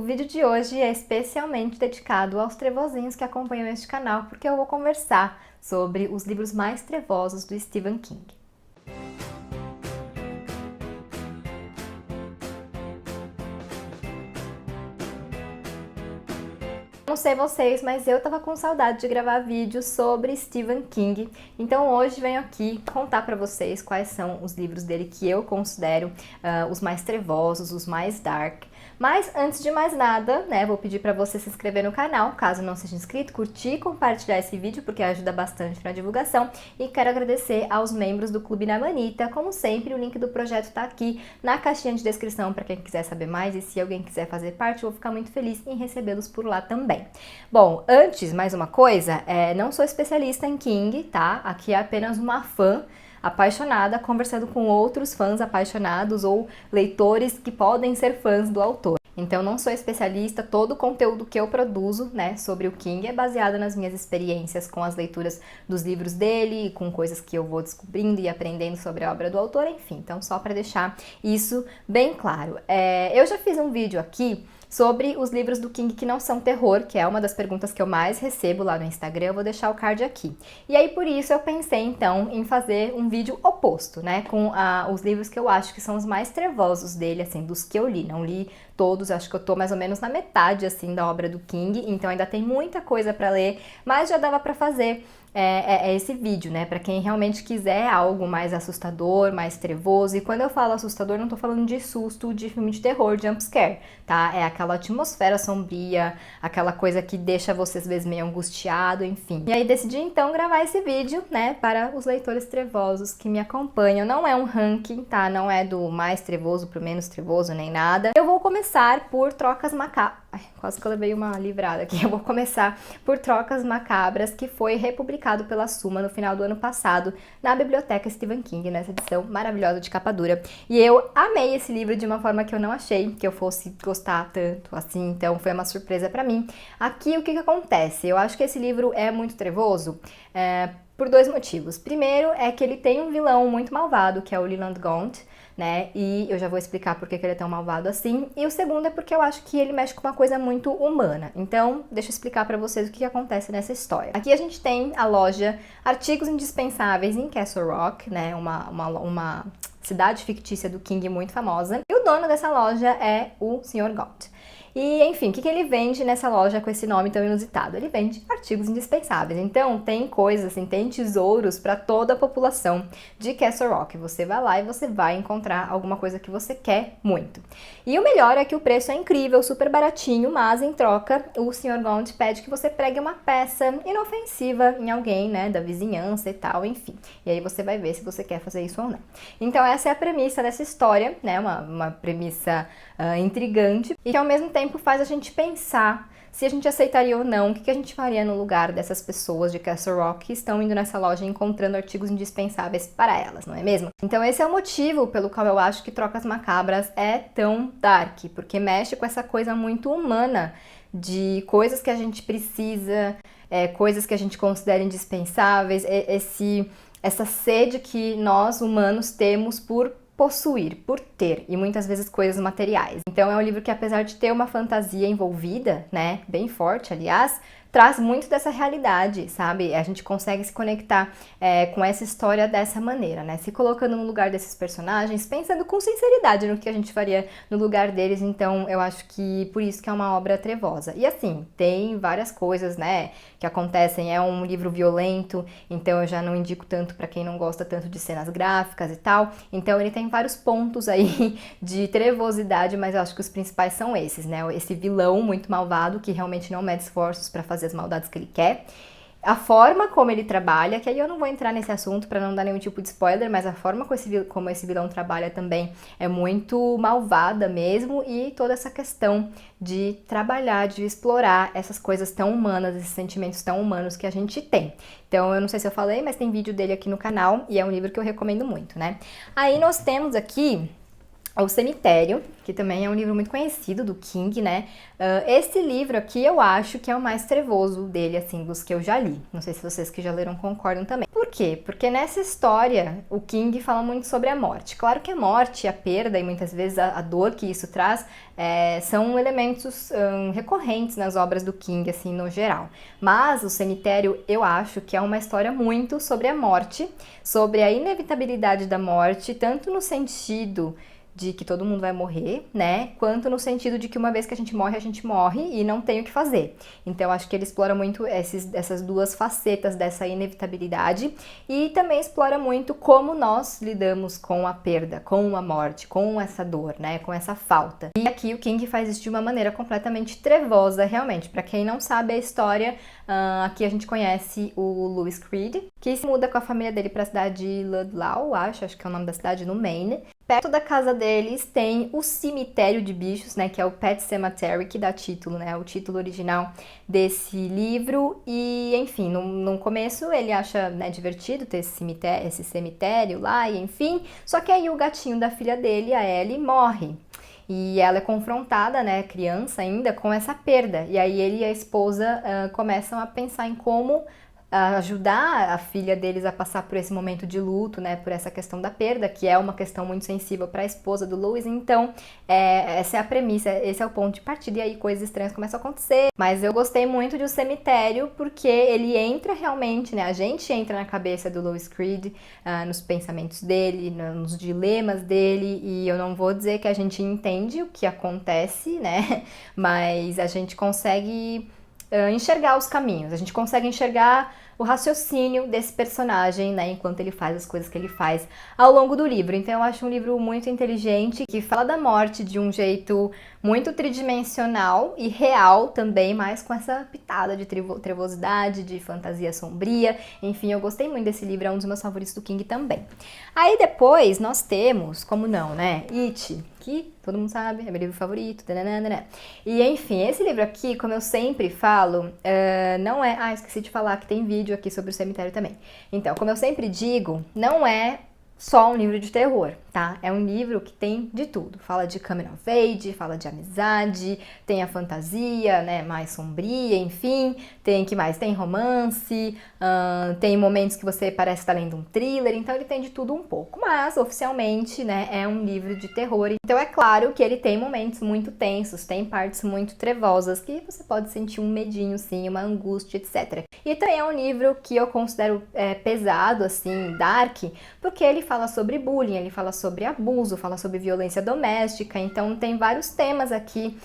O vídeo de hoje é especialmente dedicado aos trevozinhos que acompanham este canal, porque eu vou conversar sobre os livros mais trevosos do Stephen King. Não sei vocês, mas eu tava com saudade de gravar vídeos sobre Stephen King, então hoje venho aqui contar pra vocês quais são os livros dele que eu considero os mais trevosos, os mais dark. Mas antes de mais nada, né, vou pedir pra você se inscrever no canal, caso não seja inscrito, curtir e compartilhar esse vídeo, porque ajuda bastante na divulgação. E quero agradecer aos membros do Clube na Manita. Como sempre, o link do projeto tá aqui na caixinha de descrição para quem quiser saber mais, e se alguém quiser fazer parte, eu vou ficar muito feliz em recebê-los por lá também. Bom, antes, mais uma coisa, não sou especialista em King, tá? Aqui é apenas uma fã apaixonada, conversando com outros fãs apaixonados ou leitores que podem ser fãs do autor. Então, não sou especialista, todo o conteúdo que eu produzo, né, sobre o King é baseado nas minhas experiências com as leituras dos livros dele, com coisas que eu vou descobrindo e aprendendo sobre a obra do autor, enfim. Então, só para deixar isso bem claro. Eu já fiz um vídeo aqui sobre os livros do King que não são terror, que é uma das perguntas que eu mais recebo lá no Instagram, eu vou deixar o card aqui. E aí, por isso, eu pensei, então, em fazer um vídeo oposto, né, com os livros que eu acho que são os mais trevosos dele, assim, dos que eu li. Não li todos, acho que eu tô mais ou menos na metade, assim, da obra do King, então ainda tem muita coisa pra ler, mas já dava pra fazer esse vídeo, né, pra quem realmente quiser algo mais assustador, mais trevoso. E quando eu falo assustador, não tô falando de susto, de filme de terror, jumpscare, tá? É aquela atmosfera sombria, aquela coisa que deixa você às vezes meio angustiado, enfim. E aí decidi então gravar esse vídeo, né, para os leitores trevosos que me acompanham. Não é um ranking, tá? Não é do mais trevoso pro menos trevoso, nem nada. Eu vou começar por Trocas Macabras. Ai, quase que eu levei uma livrada aqui. Eu vou começar por Trocas Macabras, que foi republicado pela Suma no final do ano passado na Biblioteca Stephen King, nessa edição maravilhosa de capa dura. E eu amei esse livro de uma forma que eu não achei que eu fosse gostar tanto assim, então foi uma surpresa pra mim. Aqui o que acontece? Eu acho que esse livro é muito trevoso por dois motivos. Primeiro é que ele tem um vilão muito malvado, que é o Leland Gaunt, né? E eu já vou explicar por que ele é tão malvado assim. E o segundo é porque eu acho que ele mexe com uma coisa muito humana. Então, deixa eu explicar pra vocês o que acontece nessa história. Aqui a gente tem a loja Artigos Indispensáveis em Castle Rock, né? Uma cidade fictícia do King muito famosa. E o dono dessa loja é o Sr. Gaunt. E, enfim, o que ele vende nessa loja com esse nome tão inusitado? Ele vende artigos indispensáveis. Então, tem coisas, assim, tem tesouros para toda a população de Castle Rock. Você vai lá e você vai encontrar alguma coisa que você quer muito. E o melhor é que o preço é incrível, super baratinho, mas em troca, o Sr. Gaunt pede que você pregue uma peça inofensiva em alguém, né, da vizinhança e tal, enfim. E aí você vai ver se você quer fazer isso ou não. Então, essa é a premissa dessa história, né, uma premissa intrigante e que ao mesmo tempo faz a gente pensar se a gente aceitaria ou não, o que a gente faria no lugar dessas pessoas de Castle Rock que estão indo nessa loja e encontrando artigos indispensáveis para elas, não é mesmo? Então esse é o motivo pelo qual eu acho que Trocas Macabras é tão dark, porque mexe com essa coisa muito humana de coisas que a gente precisa, coisas que a gente considera indispensáveis, essa sede que nós humanos temos por possuir, por ter, e muitas vezes coisas materiais. Então é um livro que, apesar de ter uma fantasia envolvida, né, bem forte, aliás, traz muito dessa realidade, sabe? A gente consegue se conectar com essa história dessa maneira, né? Se colocando no lugar desses personagens, pensando com sinceridade no que a gente faria no lugar deles. Então eu acho que por isso que é uma obra trevosa. E assim, tem várias coisas, né, que acontecem. É um livro violento, então eu já não indico tanto para quem não gosta tanto de cenas gráficas e tal. Então ele tem vários pontos aí de trevosidade, mas eu acho que os principais são esses, né? Esse vilão muito malvado que realmente não mede esforços para fazer as maldades que ele quer, a forma como ele trabalha, que aí eu não vou entrar nesse assunto para não dar nenhum tipo de spoiler, mas a forma como esse vilão trabalha também é muito malvada mesmo, e toda essa questão de trabalhar, de explorar essas coisas tão humanas, esses sentimentos tão humanos que a gente tem. Então eu não sei se eu falei, mas tem vídeo dele aqui no canal e é um livro que eu recomendo muito, né? Aí nós temos aqui O Cemitério, que também é um livro muito conhecido do King, né? Esse livro aqui eu acho que é o mais trevoso dele, assim, dos que eu já li. Não sei se vocês que já leram concordam também. Por quê? Porque nessa história o King fala muito sobre a morte. Claro que a morte, a perda e muitas vezes a dor que isso traz são elementos recorrentes nas obras do King, assim, no geral. Mas o Cemitério eu acho que é uma história muito sobre a morte, sobre a inevitabilidade da morte, tanto no sentido de que todo mundo vai morrer, né? Quanto no sentido de que uma vez que a gente morre e não tem o que fazer. Então, acho que ele explora muito essas duas facetas dessa inevitabilidade e também explora muito como nós lidamos com a perda, com a morte, com essa dor, né? Com essa falta. E aqui o King faz isso de uma maneira completamente trevosa, realmente. Para quem não sabe a história, aqui a gente conhece o Louis Creed, que se muda com a família dele para a cidade de Ludlow, acho que é o nome da cidade, no Maine. Perto da casa deles tem o cemitério de bichos, né, que é o Pet Cemetery, que dá título, né, o título original desse livro. E, enfim, no começo ele acha, né, divertido ter esse cemitério lá, e enfim. Só que aí o gatinho da filha dele, a Ellie, morre. E ela é confrontada, né, criança ainda, com essa perda. E aí ele e a esposa começam a pensar em como ajudar a filha deles a passar por esse momento de luto, né, por essa questão da perda, que é uma questão muito sensível para a esposa do Louis. Então, essa é a premissa, esse é o ponto de partida, e aí coisas estranhas começam a acontecer. Mas eu gostei muito de O Cemitério, porque ele entra realmente, né, a gente entra na cabeça do Louis Creed, nos pensamentos dele, nos dilemas dele, e eu não vou dizer que a gente entende o que acontece, né, mas a gente consegue enxergar os caminhos, a gente consegue enxergar o raciocínio desse personagem, né, enquanto ele faz as coisas que ele faz ao longo do livro. Então eu acho um livro muito inteligente, que fala da morte de um jeito muito tridimensional e real também, mas com essa pitada de trevosidade, de fantasia sombria. Enfim, eu gostei muito desse livro, é um dos meus favoritos do King também. Aí depois nós temos, como não, né, It, que todo mundo sabe, é meu livro favorito, tananana. E enfim, esse livro aqui, como eu sempre falo, não é... esqueci de falar que tem vídeo aqui sobre o cemitério também. Então, como eu sempre digo, não é só um livro de terror, tá? É um livro que tem de tudo. Fala de coming of age, fala de amizade, tem a fantasia, né, mais sombria, enfim. Tem que mais? Tem romance, tem momentos que você parece estar lendo um thriller, então ele tem de tudo um pouco. Mas, oficialmente, né, é um livro de terror. Então é claro que ele tem momentos muito tensos, tem partes muito trevosas, que você pode sentir um medinho, sim, uma angústia, etc. E também é um livro que eu considero pesado, assim, dark, porque ele fala sobre bullying, ele fala sobre abuso, fala sobre violência doméstica, então tem vários temas aqui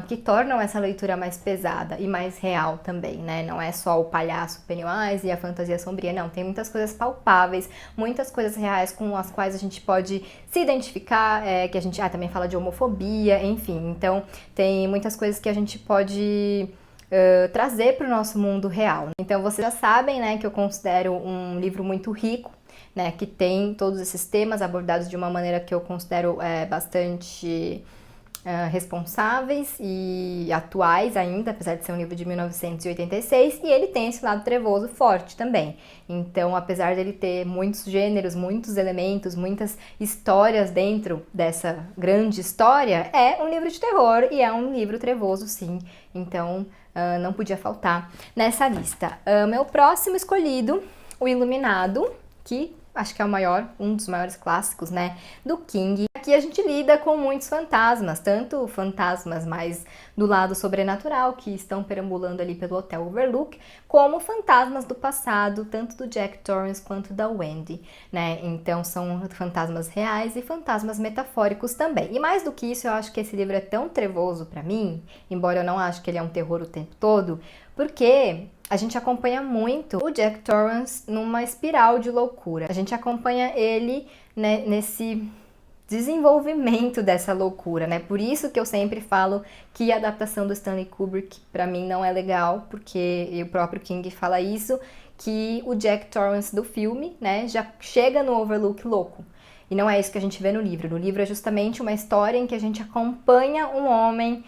que tornam essa leitura mais pesada e mais real também, né? Não é só o palhaço Pennywise e a fantasia sombria, não. Tem muitas coisas palpáveis, muitas coisas reais com as quais a gente pode se identificar, que a gente também fala de homofobia, enfim. Então tem muitas coisas que a gente pode trazer para o nosso mundo real. Então vocês já sabem, né, que eu considero um livro muito rico, né, que tem todos esses temas abordados de uma maneira que eu considero bastante responsáveis e atuais ainda, apesar de ser um livro de 1986, e ele tem esse lado trevoso forte também. Então, apesar dele ter muitos gêneros, muitos elementos, muitas histórias dentro dessa grande história, é um livro de terror e é um livro trevoso, sim. Então, não podia faltar nessa lista. Meu próximo escolhido, O Iluminado, que acho que é um dos maiores clássicos, né, do King. Aqui a gente lida com muitos fantasmas, tanto fantasmas mais do lado sobrenatural, que estão perambulando ali pelo Hotel Overlook, como fantasmas do passado, tanto do Jack Torrance quanto da Wendy, né? Então são fantasmas reais e fantasmas metafóricos também. E mais do que isso, eu acho que esse livro é tão trevoso pra mim, embora eu não acho que ele é um terror o tempo todo, porque a gente acompanha muito o Jack Torrance numa espiral de loucura. A gente acompanha ele, né, nesse desenvolvimento dessa loucura, né? Por isso que eu sempre falo que a adaptação do Stanley Kubrick pra mim não é legal, porque o próprio King fala isso, que o Jack Torrance do filme, né, já chega no Overlook louco. E não é isso que a gente vê no livro. No livro é justamente uma história em que a gente acompanha um homem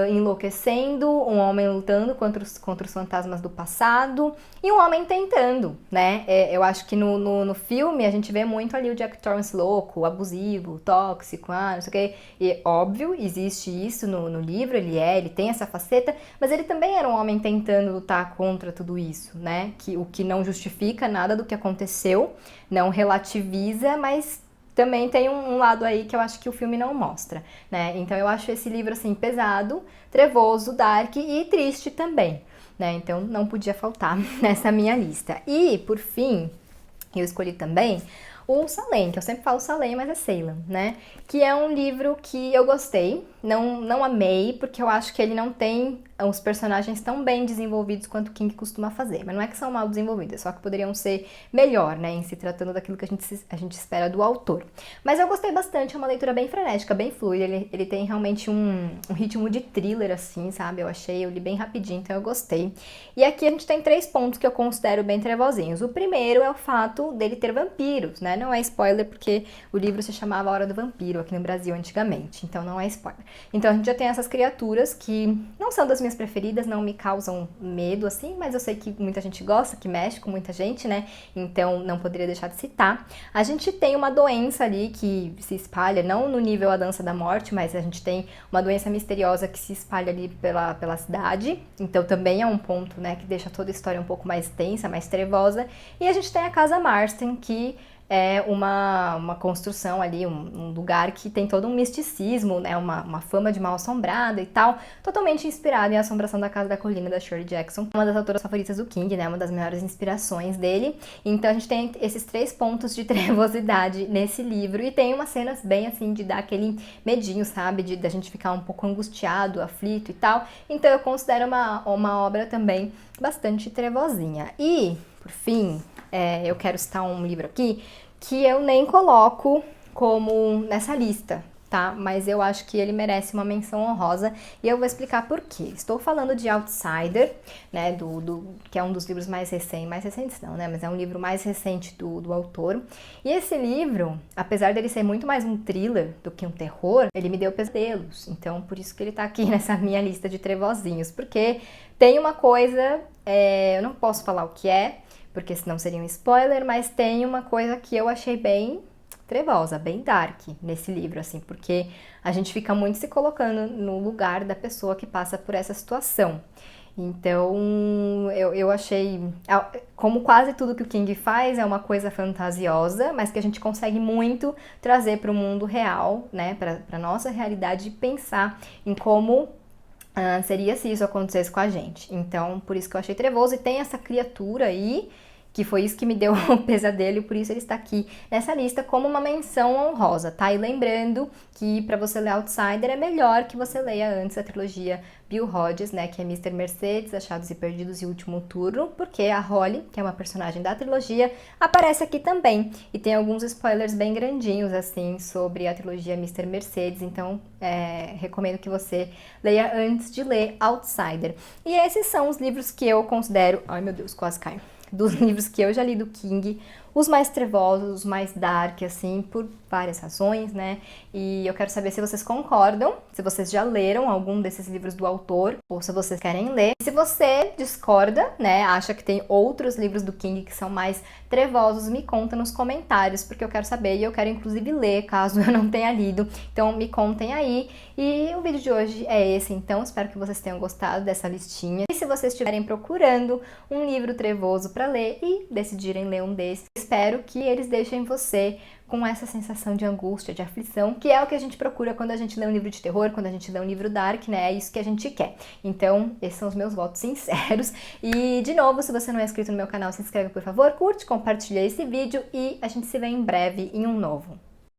enlouquecendo, um homem lutando contra os fantasmas do passado e um homem tentando, né? Eu acho que no filme a gente vê muito ali o Jack Torrance louco, abusivo, tóxico, não sei o quê. E óbvio, existe isso no livro, ele tem essa faceta, mas ele também era um homem tentando lutar contra tudo isso, né? O que não justifica nada do que aconteceu, não relativiza, mas também tem um lado aí que eu acho que o filme não mostra, né? Então eu acho esse livro, assim, pesado, trevoso, dark e triste também, né? Então não podia faltar nessa minha lista. E, por fim, eu escolhi também o Salem, que eu sempre falo Salem, mas é Salem, né? Que é um livro que eu gostei, não amei, porque eu acho que ele não tem os personagens tão bem desenvolvidos quanto o King costuma fazer. Mas não é que são mal desenvolvidos, só que poderiam ser melhor, né? Em se tratando daquilo que a gente espera do autor. Mas eu gostei bastante, é uma leitura bem frenética, bem fluida. Ele tem realmente um ritmo de thriller, assim, sabe? Eu li bem rapidinho, então eu gostei. E aqui a gente tem 3 pontos que eu considero bem trevozinhos. O primeiro é o fato dele ter vampiros, né? Não é spoiler, porque o livro se chamava A Hora do Vampiro aqui no Brasil antigamente, então não é spoiler. Então a gente já tem essas criaturas que não são das minhas preferidas, não me causam medo, assim, mas eu sei que muita gente gosta, que mexe com muita gente, né? Então não poderia deixar de citar. A gente tem uma doença ali que se espalha, não no nível A Dança da Morte, mas a gente tem uma doença misteriosa que se espalha ali pela cidade, então também é um ponto, né, que deixa toda a história um pouco mais tensa, mais trevosa. E a gente tem a Casa Marston, que é uma construção ali, um lugar que tem todo um misticismo, né, uma fama de mal-assombrada e tal, totalmente inspirado em A Assombração da Casa da Colina, da Shirley Jackson, uma das autoras favoritas do King, né, uma das maiores inspirações dele. Então a gente tem esses 3 pontos de trevosidade nesse livro, e tem umas cenas bem assim, de dar aquele medinho, sabe, da gente ficar um pouco angustiado, aflito e tal. Então eu considero uma obra também bastante trevosinha. E, por fim, eu quero citar um livro aqui que eu nem coloco como nessa lista, tá? Mas eu acho que ele merece uma menção honrosa e eu vou explicar por quê. Estou falando de Outsider, né, que é um dos livros mais recentes não, né, mas é um livro mais recente do autor. E esse livro, apesar dele ser muito mais um thriller do que um terror, ele me deu pesadelos. Então, por isso que ele tá aqui nessa minha lista de trevozinhos, porque tem uma coisa, eu não posso falar o que é, porque senão seria um spoiler, mas tem uma coisa que eu achei bem trevosa, bem dark nesse livro, assim, porque a gente fica muito se colocando no lugar da pessoa que passa por essa situação. Então, eu achei, como quase tudo que o King faz, é uma coisa fantasiosa, mas que a gente consegue muito trazer para o mundo real, né, para nossa realidade, e pensar em como seria se isso acontecesse com a gente. Então, por isso que eu achei trevoso. E tem essa criatura aí, que foi isso que me deu um pesadelo, e por isso ele está aqui nessa lista como uma menção honrosa, tá? E lembrando que para você ler Outsider é melhor que você leia antes a trilogia Bill Hodges, né, que é Mr. Mercedes, Achados e Perdidos e Último Turno, porque a Holly, que é uma personagem da trilogia, aparece aqui também. E tem alguns spoilers bem grandinhos, assim, sobre a trilogia Mr. Mercedes, então recomendo que você leia antes de ler Outsider. E esses são os livros que eu considero... Ai, meu Deus, quase caio. Dos livros que eu já li do King, os mais trevosos, os mais dark, assim, por várias razões, né? E eu quero saber se vocês concordam, se vocês já leram algum desses livros do autor, ou se vocês querem ler. E se você discorda, né, acha que tem outros livros do King que são mais trevosos, me conta nos comentários, porque eu quero saber e eu quero inclusive ler, caso eu não tenha lido. Então me contem aí. E o vídeo de hoje é esse, então espero que vocês tenham gostado dessa listinha. E se vocês estiverem procurando um livro trevoso para ler e decidirem ler um desses, espero que eles deixem você com essa sensação de angústia, de aflição, que é o que a gente procura quando a gente lê um livro de terror, quando a gente lê um livro dark, né? É isso que a gente quer. Então, esses são os meus votos sinceros. E, de novo, se você não é inscrito no meu canal, se inscreve, por favor, curte, compartilha esse vídeo e a gente se vê em breve em um novo.